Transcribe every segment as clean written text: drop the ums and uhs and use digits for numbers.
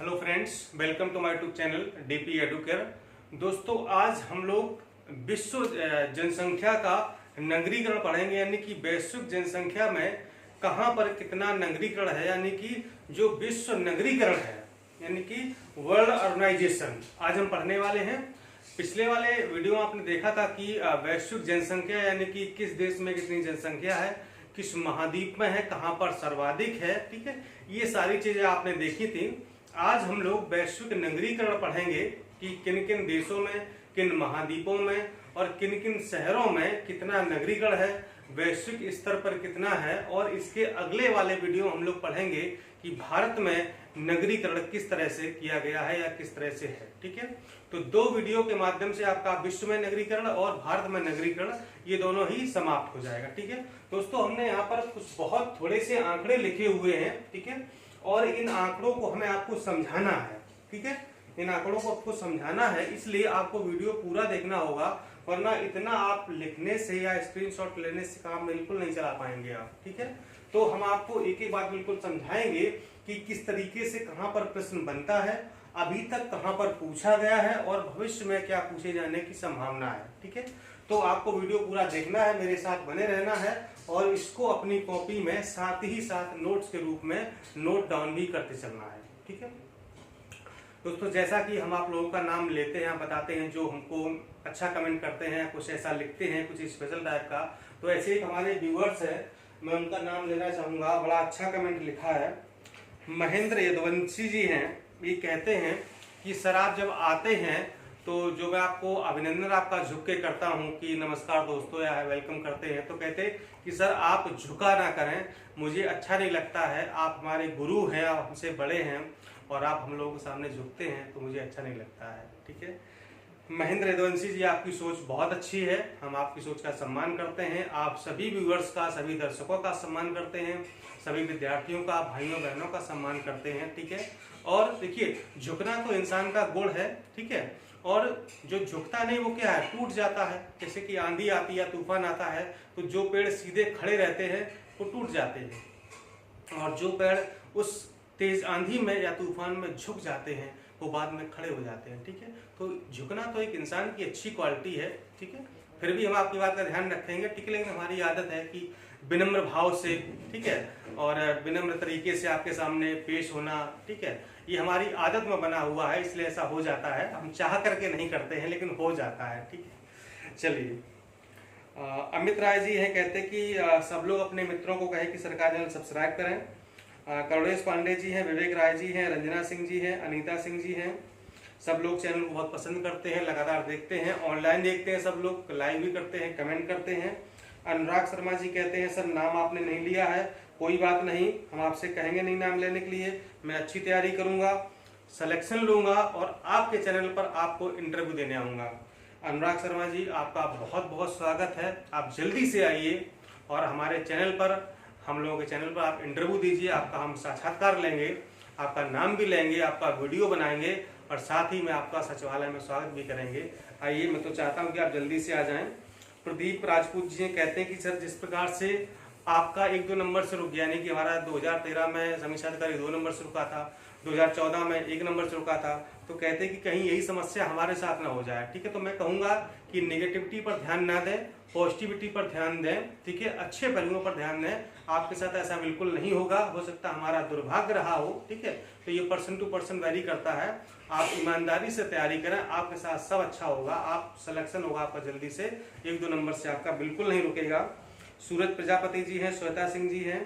Hello friends, welcome to my YouTube channel DP Educare. दोस्तों, आज हम लोग विश्व जनसंख्या का नगरीकरण पढ़ेंगे, यानी कि वैश्विक जनसंख्या में कहां पर कितना नगरीकरण है, यानी कि जो विश्व नगरीकरण है, यानी कि वर्ल्ड अर्बनाइजेशन आज हम पढ़ने वाले हैं। पिछले वाले वीडियो में आपने देखा था कि वैश्विक जनसंख्या यानी कि किस देश में कितनी जनसंख्या है, किस महाद्वीप में है, कहां पर सर्वाधिक है। ठीक है, ये सारी चीजें आपने देखी थी। आज हम लोग वैश्विक नगरीकरण पढ़ेंगे कि किन किन देशों में, किन महाद्वीपों में और किन किन शहरों में कितना नगरीकरण है, वैश्विक स्तर पर कितना है। और इसके अगले वाले वीडियो हम लोग पढ़ेंगे कि भारत में नगरीकरण किस तरह से किया गया है या किस तरह से है। ठीक है, तो दो वीडियो के माध्यम से आपका विश्व में नगरीकरण और भारत में नगरीकरण ये दोनों ही समाप्त हो जाएगा। ठीक है दोस्तों, हमने यहाँ पर कुछ बहुत थोड़े से आंकड़े लिखे हुए हैं। ठीक है, और इन आंकड़ों को हमें आपको समझाना है। ठीक है, इन आंकड़ों को आपको समझाना है, इसलिए आपको वीडियो पूरा देखना होगा, वरना इतना आप लिखने से या स्क्रीनशॉट लेने से काम बिल्कुल नहीं चला पाएंगे आप। ठीक है, तो हम आपको एक एक बात बिल्कुल समझाएंगे कि किस तरीके से कहां पर प्रश्न बनता है, अभी तक कहां पर पूछा गया है और भविष्य में क्या पूछे जाने की संभावना है। ठीक है, तो आपको वीडियो पूरा देखना है, मेरे साथ बने रहना है और इसको अपनी कॉपी में साथ ही साथ नोट्स के रूप में नोट डाउन भी करते चलना है। ठीक है दोस्तों, जैसा कि हम आप लोगों का नाम लेते हैं, बताते हैं, जो हमको अच्छा कमेंट करते हैं, कुछ ऐसा लिखते हैं, कुछ स्पेशल टाइप का, तो ऐसे एक हमारे व्यूअर्स है, मैं उनका नाम लेना चाहूंगा। बड़ा अच्छा कमेंट लिखा है, महेंद्र यदुवंशी जी हैं। ये कहते हैं कि सर आप जब आते हैं तो जो मैं आपको अभिनंदन आपका झुक के करता हूं कि नमस्कार दोस्तों या वेलकम करते हैं, तो कहते कि सर आप झुका ना करें, मुझे अच्छा नहीं लगता है। आप हमारे गुरु हैं, आप हमसे बड़े हैं और आप हम लोगों के सामने झुकते हैं तो मुझे अच्छा नहीं लगता है। ठीक है महेंद्र यदुवंशी जी, आपकी सोच बहुत अच्छी है, हम आपकी सोच का सम्मान करते हैं। आप सभी व्यूअर्स का, सभी दर्शकों का सम्मान करते हैं, सभी विद्यार्थियों का, भाइयों बहनों का सम्मान करते हैं। ठीक है, और देखिए झुकना तो इंसान का गुण है। ठीक है, और जो झुकता नहीं वो क्या है, टूट जाता है। जैसे कि आंधी आती है, तूफान आता है, तो जो पेड़ सीधे खड़े रहते हैं वो टूट जाते हैं, और जो पेड़ उस तेज आंधी में या तूफान में झुक जाते हैं वो बाद में खड़े हो जाते हैं। ठीक है, तो झुकना तो एक इंसान की अच्छी क्वालिटी है। ठीक है, फिर भी हम आपकी बात का ध्यान रखेंगे। ठीक है, लेकिन हमारी आदत है कि विनम्र भाव से, ठीक है, और विनम्र तरीके से आपके सामने पेश होना, ठीक है, ये हमारी आदत में बना हुआ है, इसलिए ऐसा हो जाता है। हम चाह करके नहीं करते हैं लेकिन हो जाता है। ठीक है, चलिए अमित राय जी हैं, कहते कि सब लोग अपने मित्रों को कहे कि सरकार चैनल सब्सक्राइब करें। करुणेश पांडे जी हैं, विवेक राय जी हैं, रंजना सिंह जी हैं, अनीता सिंह जी हैं। सब लोग चैनल को बहुत पसंद करते हैं, लगातार देखते हैं, ऑनलाइन देखते हैं, सब लोग लाइव भी करते हैं, कमेंट करते हैं। अनुराग शर्मा जी कहते हैं सर नाम आपने नहीं लिया है, कोई बात नहीं, हम आपसे कहेंगे नहीं नाम लेने के लिए, मैं अच्छी तैयारी करूंगा, सिलेक्शन लूंगा और आपके चैनल पर आपको इंटरव्यू देने आऊंगा। अनुराग शर्मा जी, आपका बहुत बहुत स्वागत है, आप जल्दी से आइए और हमारे चैनल पर, हम लोगों के चैनल पर आप इंटरव्यू दीजिए, आपका हम साक्षात्कार लेंगे, आपका नाम भी लेंगे, आपका वीडियो बनाएंगे और साथ ही में आपका सचिवालय में स्वागत भी करेंगे। आइए, मैं तो चाहता हूं कि आप जल्दी से आ जाएं। प्रदीप राजपूत जी कहते हैं कि सर जिस प्रकार से आपका 1-2 नंबर से रुक गया, यानी कि हमारा 2013 में समीक्षा अधिकारी 2 नंबर से रुका था, 2014 में 1 नंबर से रुका था, तो कहते हैं कि कहीं यही समस्या हमारे साथ ना हो जाए। ठीक है, तो मैं कहूंगा कि नेगेटिविटी पर ध्यान ना दें, पॉजिटिविटी पर ध्यान दें। ठीक है, अच्छे पहलुओं पर ध्यान दें। आपके साथ ऐसा बिल्कुल नहीं होगा, हो सकता हमारा दुर्भाग्य रहा हो। ठीक है, तो ये पर्सन टू पर्सन वेरी करता है। आप ईमानदारी से तैयारी करें, आपके साथ सब अच्छा होगा, आप सिलेक्शन होगा आपका जल्दी से, 1-2 नंबर से आपका बिल्कुल नहीं रुकेगा। सूरज प्रजापति जी हैं, श्वेता सिंह जी हैं,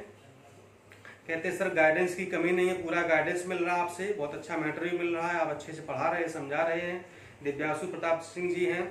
कहते हैं सर गाइडेंस की कमी नहीं है, पूरा गाइडेंस मिल रहा है आपसे, बहुत अच्छा मैटेरियल मिल रहा है, आप अच्छे से पढ़ा रहे हैं, समझा रहे हैं। दिव्यासु प्रताप सिंह जी हैं,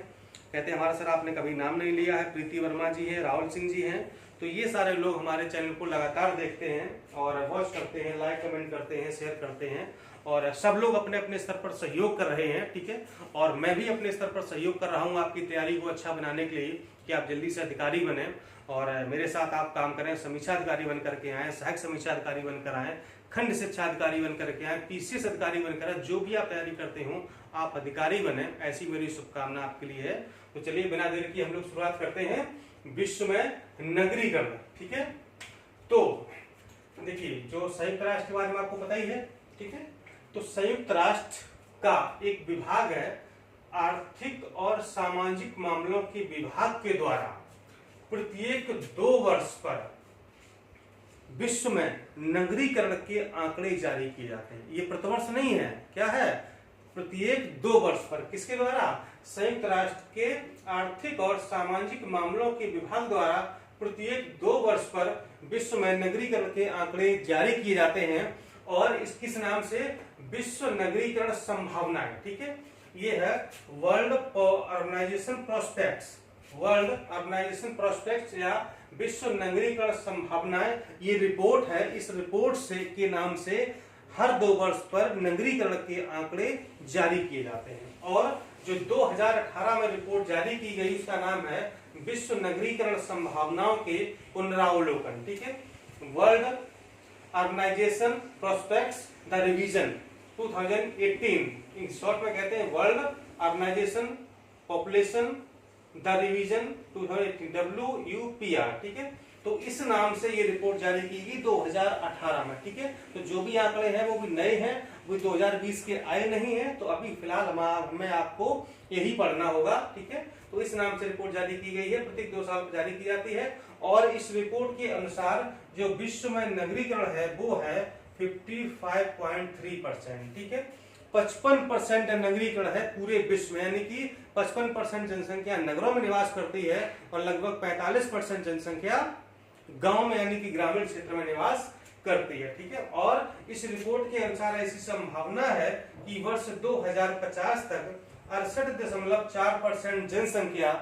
कहते हैं हमारा सर आपने कभी नाम नहीं लिया है। प्रीति वर्मा जी हैं, राहुल सिंह जी हैं। तो ये सारे लोग हमारे चैनल को लगातार देखते हैं और वॉच करते हैं, लाइक कमेंट करते हैं, शेयर करते हैं, और सब लोग अपने अपने स्तर पर सहयोग कर रहे हैं। ठीक है, और मैं भी अपने स्तर पर सहयोग कर रहा हूँ आपकी तैयारी को अच्छा बनाने के लिए कि आप जल्दी से अधिकारी बने और मेरे साथ आप काम करें। समीक्षा अधिकारी बन करके आए, सहायक समीक्षा अधिकारी बनकर आए, खंड शिक्षा अधिकारी बन करके आए, पीसीएस अधिकारी बनकर आए, जो भी आप तैयारी करते हो आप अधिकारी बने, ऐसी मेरी शुभकामना आपके लिए है। तो चलिए बिना देर की हम लोग शुरुआत करते हैं विश्व में नगरीकरण। ठीक है, तो देखिए जो संयुक्त राष्ट्र के बारे में आपको पता ही है। ठीक है, तो संयुक्त राष्ट्र का एक विभाग है, आर्थिक और सामाजिक मामलों के विभाग के द्वारा प्रत्येक 2 वर्ष पर विश्व में नगरीकरण के आंकड़े जारी किए जाते हैं। ये प्रतिवर्ष नहीं है, क्या है, प्रत्येक 2 वर्ष पर। किसके द्वारा? संयुक्त राष्ट्र के आर्थिक और सामाजिक मामलों के विभाग द्वारा प्रत्येक 2 वर्ष पर विश्व में नगरीकरण के आंकड़े जारी किए जाते हैं और इस किस नाम से? विश्व नगरीकरण संभावनाएं। ठीक है, ये है world urbanisation prospects, world urbanisation prospects या विश्व नगरीकरण संभावनाएं। ये रिपोर्ट है, इस रिपोर्ट से के नाम से हर 2 वर्ष पर नगरीकरण के आंकड़े जारी किए जाते हैं। और जो 2018 में रिपोर्ट जारी की गई उसका नाम है विश्व नगरीकरण संभावनाओं के पुनरावलोकन। ठीक है, world urbanisation prospects the revision 2018, in short में कहते हैं world urbanisation population the revision 2018, WUPR। ठीक है, तो इस नाम से ये रिपोर्ट जारी की गई 2018 में। ठीक है, तो जो भी आंकड़े हैं वो भी नए हैं, वो 2020 के आए नहीं है, तो अभी फिलहाल हमें आपको यही पढ़ना होगा। ठीक है, तो इस नाम से रिपोर्ट जारी की गई है, प्रत्येक 2 साल पर जारी की जाती है। और इस रिपोर्ट के अनुसार जो विश्व में नगरीकरण है वो है 55.3%। ठीक है, 55% नगरीकरण है पूरे विश्व में, यानी कि 55% जनसंख्या नगरों में निवास करती है और लगभग 45% जनसंख्या गांव में यानी कि ग्रामीण क्षेत्र में निवास करती है। ठीक है, और इस रिपोर्ट के अनुसार ऐसी संभावना है कि वर्ष 2050 तक 68.4% जनसंख्या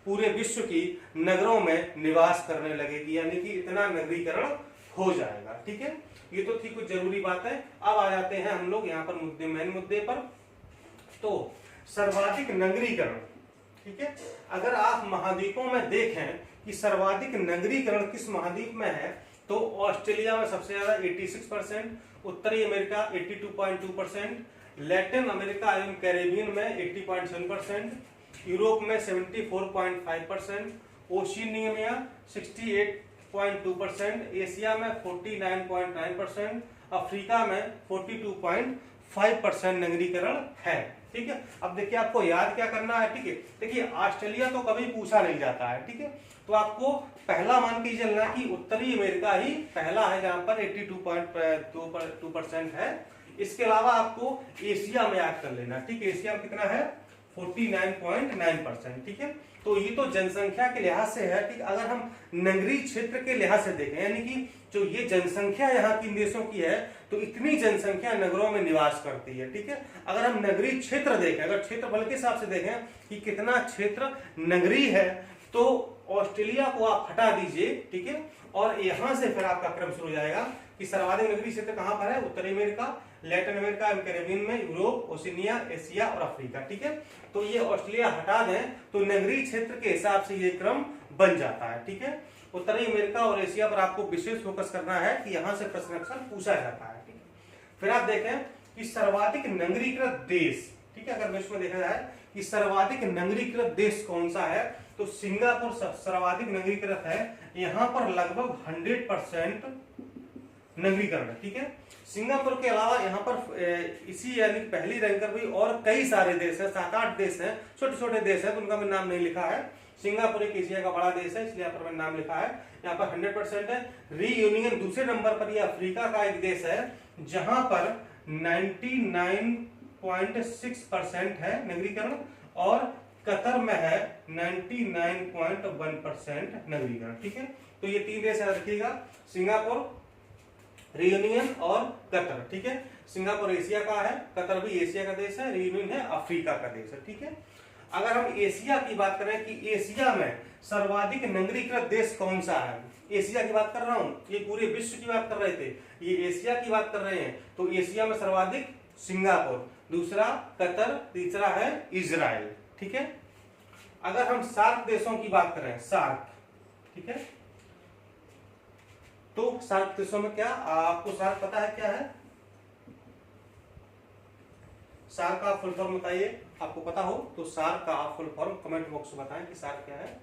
पूरे विश्व की नगरों में निवास करने लगेगी, यानी कि इतना नगरीकरण हो जाएगा। ठीक है, ये तो थी कुछ जरूरी बातें। अब आ जाते हैं हम लोग यहाँ पर मेन मुद्दे पर। तो सर्वाधिक नगरीकरण, ठीक है, अगर आप महाद्वीपों में देखें कि सर्वाधिक नगरीकरण किस महाद्वीप में है, तो ऑस्ट्रेलिया में सबसे ज्यादा 86%, उत्तरी अमेरिका 82.2%, लैटिन अमेरिका एवं कैरेबियन में 80.7%, यूरोप में 74.5%, ओशिनिया 68.2%, एशिया में 49.9%, अफ्रीका में 42.5% नगरीकरण है। ठीक है, अब देखिए आपको याद क्या करना है। ठीक है, देखिए ऑस्ट्रेलिया तो कभी पूछा नहीं जाता है। ठीक है, तो आपको पहला मान के चलना कि उत्तरी अमेरिका ही पहला है जहां पर 82.2% है। इसके अलावा आपको एशिया में याद कर लेना। ठीक है, एशिया में कितना है? 49.9%। ठीक है, तो ये तो जनसंख्या के लिहाज से है। ठीक, अगर हम नगरीय क्षेत्र के लिहाज से देखें, यानी कि जो ये जनसंख्या यहाँ की देशों की है, तो इतनी जनसंख्या नगरों में निवास करती है। ठीक है, अगर हम नगरीय क्षेत्र देखें, अगर क्षेत्रफल के हिसाब से देखें कि कितना क्षेत्र नगरीय है, तो ऑस्ट्रेलिया को आप हटा दीजिए। ठीक है, और यहां से फिर आपका क्रम शुरू हो जाएगा कि सर्वाधिक नगरीय क्षेत्र कहां पर है? उत्तरी अमेरिका, लैटिन अमेरिका एवं कैरेबियन में, यूरोप, ओशिनिया, एशिया और अफ्रीका। ठीक है, तो ये ऑस्ट्रेलिया हटा दें तो नगरीय क्षेत्र के हिसाब से ये क्रम बन जाता है। ठीक है, उत्तरी अमेरिका और एशिया पर आपको विशेष फोकस करना है कि यहां से प्रश्न अक्सर पूछा जाता है। ठीक है, फिर आप देखें कि सर्वाधिक नगरीकृत देश, ठीक है, अगर विश्व में देखा जाए कि सर्वाधिक नगरीकृत देश कौन सा है, तो सिंगापुर सर्वाधिक नगरीकृत है। यहां पर लगभग 100% नगरीकरण है। ठीक है, सिंगापुर के अलावा यहाँ पर इसी यानी पहली रैंक पर भी और कई सारे देश हैं, 7-8 देश हैं, छोटे छोटे देश हैं, तो उनका मैंने नाम नहीं लिखा है। सिंगापुर एक एशिया का बड़ा देश है, इसलिए यहाँ पर मैंने नाम लिखा है। यहाँ पर 100% है। रीयूनियन दूसरे नंबर पर, यह अफ्रीका का एक देश है जहां पर 99.6% है नगरीकरण, और कतर में है 99.1% नगरीकरण। ठीक है, तो ये 3 देश याद रखिएगा, सिंगापुर, रीयूनियन और कतर। ठीक है, सिंगापुर एशिया का है, कतर भी एशिया का देश है, रीयूनियन है अफ्रीका का देश है। ठीक है, अगर हम एशिया की बात करें कि एशिया में सर्वाधिक नगरीकृत देश कौन सा है, एशिया की बात कर रहा हूं, ये पूरे विश्व की बात कर रहे थे, ये एशिया की बात कर रहे हैं, तो एशिया में सर्वाधिक सिंगापुर, दूसरा कतर, तीसरा है इजराइल। ठीक है, अगर हम सार्क देशों की बात करें, सार्क, ठीक है, तो सार्क देशों में क्या आपको सार्क पता है क्या है? सार्क का फुल फॉर्म बताइए, आपको पता हो तो सार्क का आप फुल फॉर्म कमेंट बॉक्स में बताएं कि सार्क क्या है।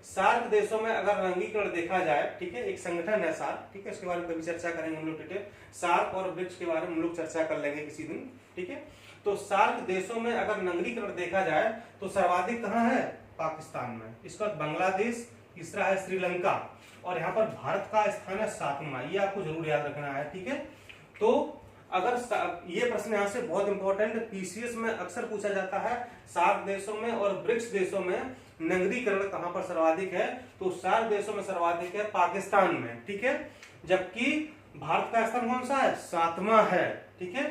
सार्क देशों में अगर रंगीकरण देखा जाए, ठीक है, एक संगठन है सार्क, ठीक है, उसके बारे में कभी चर्चा करेंगे हम लोग डिटेल। सार्क और ब्रिक्स के बारे में हम लोग चर्चा कर लेंगे किसी दिन, ठीक है। तो सार्क देशों में अगर नगरीकरण देखा जाए तो सर्वाधिक कहाँ है? पाकिस्तान में, इसके बाद बांग्लादेश, तीसरा है श्रीलंका, और यहाँ पर भारत का स्थान है 7वां। ये आपको जरूर याद रखना है, ठीक है। तो अगर ये प्रश्न यहाँ से बहुत इंपॉर्टेंट, पीसीएस में अक्सर पूछा जाता है, सार्क देशों में और ब्रिक्स देशों में नगरीकरण कहां पर सर्वाधिक है? तो सार्क देशों में सर्वाधिक है पाकिस्तान में, ठीक है, जबकि भारत का स्थान कौन सा है? 7वां है, ठीक है।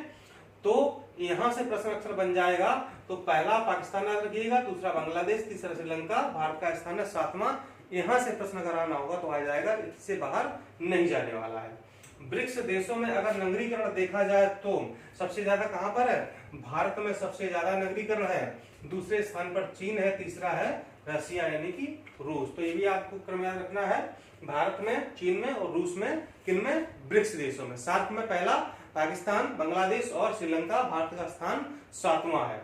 तो यहां से प्रश्न अक्सर बन जाएगा, तो पहला पाकिस्तान याद रखिएगा, दूसरा बांग्लादेश, तीसरा श्रीलंका, भारत का स्थान है 7वां। यहां से प्रश्न अगर आना होगा तो आ जाएगा, इससे बाहर नहीं जाने वाला है। ब्रिक्स देशों में अगर नगरीकरण देखा जाए तो सबसे ज्यादा कहां पर है? भारत में सबसे ज्यादा नगरीकरण है, दूसरे स्थान पर चीन है, तीसरा है रशिया यानी कि रूस। तो ये भी आपको क्रम याद रखना है, भारत में, चीन में और रूस में, किन में? ब्रिक्स देशों में। सार्क में पहला पाकिस्तान, बांग्लादेश और श्रीलंका, भारत का स्थान 7वां है।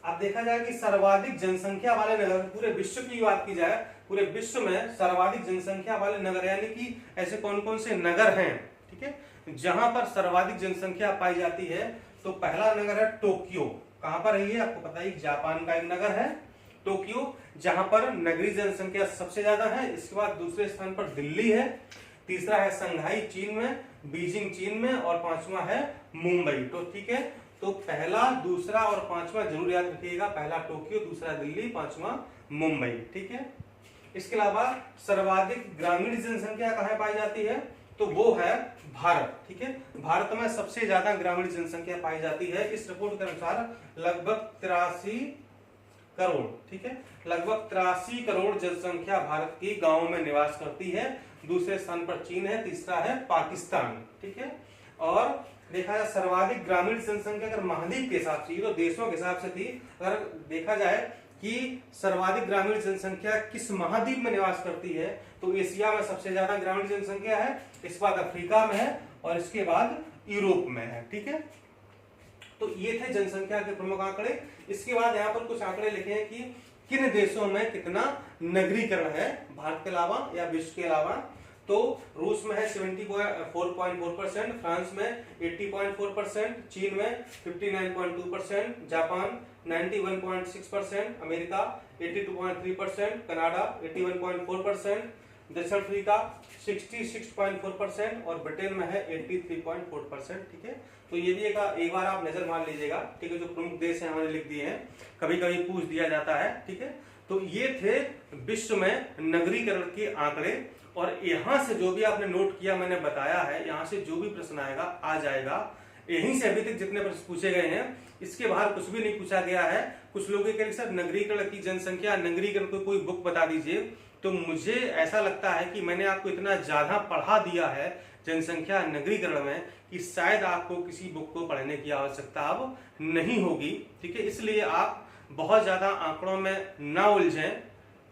अब देखा जाए कि सर्वाधिक जनसंख्या वाले नगर, पूरे विश्व की बात की जाए, पूरे विश्व में सर्वाधिक जनसंख्या वाले नगर यानी कि ऐसे कौन कौन से नगर हैं, ठीक है, जहां पर सर्वाधिक जनसंख्या पाई जाती है। तो पहला नगर है टोक्यो। कहां पर है ये? आपको पता है, जापान का एक नगर है टोक्यो, जहां पर नगरीय जनसंख्या सबसे ज्यादा है। इसके बाद दूसरे स्थान पर दिल्ली है, तीसरा है संघाई चीन में, बीजिंग चीन में, और 5वां है मुंबई। तो ठीक है, तो पहला, दूसरा और 5वां जरूर याद रखिएगा, पहला टोक्यो, दूसरा दिल्ली, 5वां मुंबई, ठीक है। इसके अलावा सर्वाधिक ग्रामीण जनसंख्या कहाँ पाई जाती है? तो वो है भारत, ठीक है। भारत में सबसे ज्यादा ग्रामीण जनसंख्या पाई जाती है। इस रिपोर्ट के अनुसार लगभग 83 करोड़, ठीक है, लगभग 83 करोड़ जनसंख्या भारत की गांवों में निवास करती है। दूसरे स्थान पर चीन है, तीसरा है पाकिस्तान, ठीक है। और देखा जाए सर्वाधिक ग्रामीण जनसंख्या अगर महाद्वीप के हिसाब से, तो देशों के हिसाब से थी, अगर देखा जाए कि सर्वाधिक ग्रामीण जनसंख्या किस महाद्वीप में निवास करती है, तो एशिया में सबसे ज्यादा ग्रामीण जनसंख्या है, इसके बाद अफ्रीका में है, और इसके बाद यूरोप में है, ठीक है। तो ये थे जनसंख्या के प्रमुख आंकड़े। इसके बाद यहाँ पर कुछ आंकड़े लिखे हैं कि किन देशों में कितना नगरीकरण है भारत के अलावा या विश्व के अलावा। तो रूस में है 74.4%, फ्रांस में 80.4%, चीन में 59.2%, जापान 91.6%, अमेरिका 82.3%, कनाडा 81.4%, दक्षिण अफ्रीका 66.4% और ब्रिटेन में है 83.4%, ठीक है। तो ये भी एक बार आप नजर मार लीजिएगा, ठीक है, जो प्रमुख देश है हमारे लिख दिए हैं, कभी कभी पूछ दिया जाता है, ठीक है। तो ये थे विश्व में नगरीकरण के आंकड़े, और यहां से जो भी आपने नोट किया, मैंने बताया है, यहां से जो भी प्रश्न आएगा आ जाएगा। यहीं से अभी तक जितने प्रश्न पूछे गए हैं, इसके बाहर कुछ भी नहीं पूछा गया है। कुछ लोग ये कह रहे सर नगरीकरण की जनसंख्या, नगरीकरण को कोई बुक बता दीजिए। तो मुझे ऐसा लगता है कि मैंने आपको इतना ज्यादा पढ़ा दिया है जनसंख्या नगरीकरण में कि शायद आपको किसी बुक को पढ़ने की आवश्यकता अब नहीं होगी, ठीक है। इसलिए आप बहुत ज्यादा आंकड़ों में ना उलझें,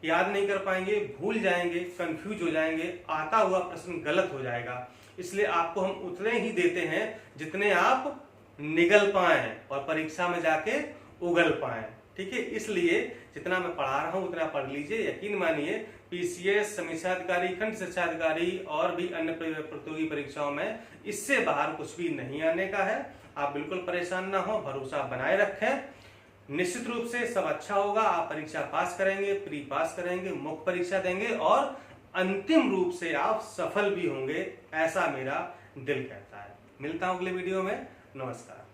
याद नहीं कर पाएंगे, भूल जाएंगे, कंफ्यूज हो जाएंगे, आता हुआ प्रश्न गलत हो जाएगा। इसलिए आपको हम उतने ही देते हैं जितने आप निगल पाए और परीक्षा में जाके उगल पाए, ठीक है। इसलिए जितना मैं पढ़ा रहा हूं उतना पढ़ लीजिए। यकीन मानिए पीसीएस, समीक्षा अधिकारी, खंड शिक्षा अधिकारी और भी अन्य प्रतियोगी परीक्षाओं में इससे बाहर कुछ भी नहीं आने का है। आप बिल्कुल परेशान ना हो, भरोसा बनाए रखें, निश्चित रूप से सब अच्छा होगा। आप परीक्षा पास करेंगे, प्री पास करेंगे, मुख्य परीक्षा देंगे और अंतिम रूप से आप सफल भी होंगे, ऐसा मेरा दिल कहता है। मिलता हूं अगले वीडियो में, नमस्कार।